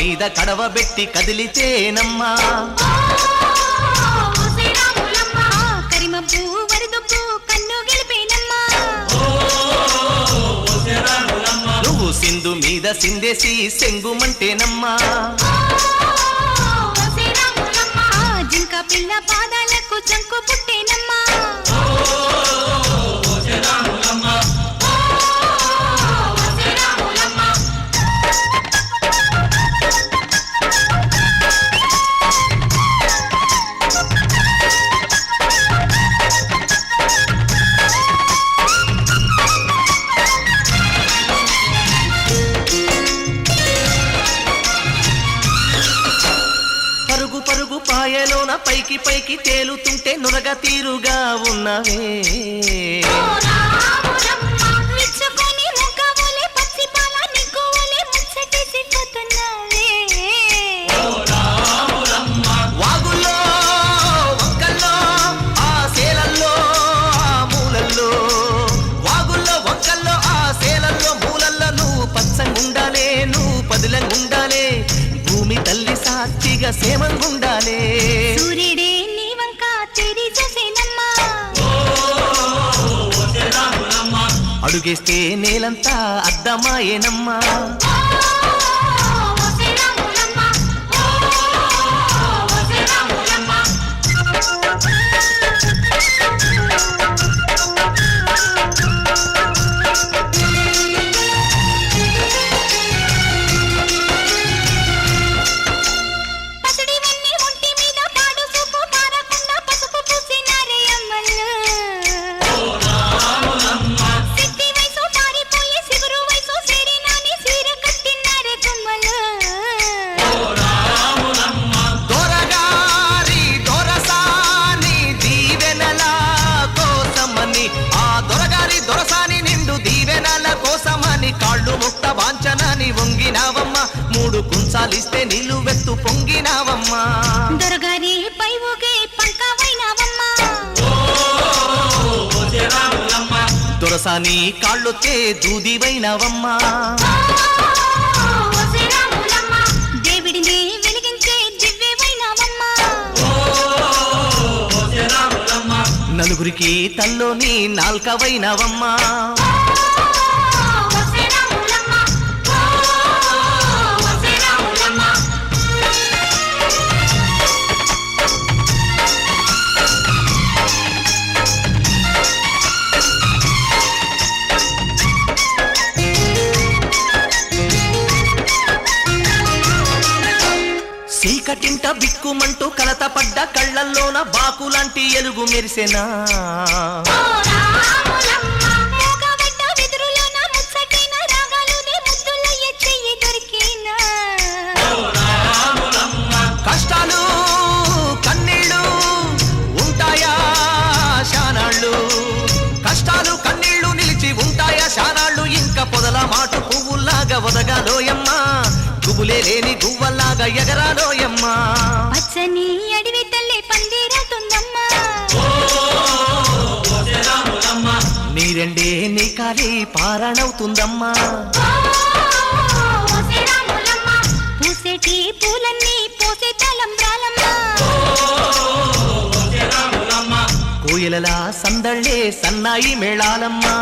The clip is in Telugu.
మీద కడవబెట్టి కదిలితేనమ్మా కరిమబ్బు వరదొప్పు కన్ను గెలిపేనమ్మా నువ్వు సింధు మీద సిందేసి సెంగుమంటేనమ్మా జింక పిల్ల పాదాలకు చంకు పుట్టేనమ్మా పాయలోన పైకి పైకి తేలుతుంటే నురగ తీరుగా ఉన్నవే వాగుల్లో వంకల్లో ఆ సేలల్లో ఆ మూలల్లో వాగుల్లో వంకల్లో ఆ సేలల్లో మూలల్లో నువ్వు పచ్చంగుండాలే నువ్వు పదిలంగుండాలే భూమి తల్లి సాక్షిగా సేమంగుండాలే సూర్యుడే నీ వంక తెరి చూసేనమ్మా అడుగేస్తే నేలంతా అద్దమాయేనమ్మా కాళ్ళు ముక్త వాంచనాని వంగినావమ్మా మూడు కుంచాలిస్తే నిలువెత్తు పొంగినావమ్మా దొరగారి పై ఊగే పంకవైనావమ్మా దొరసాని కాళ్ళొత్తే దూదివైనావమ్మా దేవుడిని వెలిగించే దివ్యవైనావమ్మా నలుగురికి తల్లోని నాల్కవైనావమ్మా చీకటింట బిక్కుమంటూ కలతపడ్డ కళ్ళల్లోన బాకులాంటి ఎలుగు మెరిసెనా కష్టాలు కన్నీళ్ళు ఉంటాయా శానాళ్ళు కష్టాలు కన్నీళ్ళు నిలిచి ఉంటాయా శానాళ్ళు ఇంకా పొదల మాటు పువ్వుల్లాగా వదగాలోయమ్మా గుబులే లేని గువ్వల్లాగా ఎగరాలోయమ్మా పచ్చని అడవి తల్లి పందిరవుతుందమ్మా నీరెండే నీ కాలి పారణవుతుందమ్మా పూసేటి పూలన్నీ పోసే తలంబ్రాలమ్మా కోయిలలా సందళ్ళే సన్నాయి మేళాలమ్మా